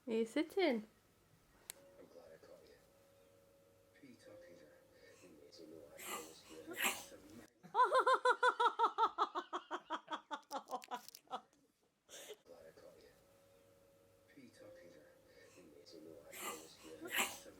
Are you sitting? I'm glad I caught you. Peter, Peter. It's a new iPhone is here. It's a glad I caught you. Peter, Peter. It's a new iPhone is here. It's a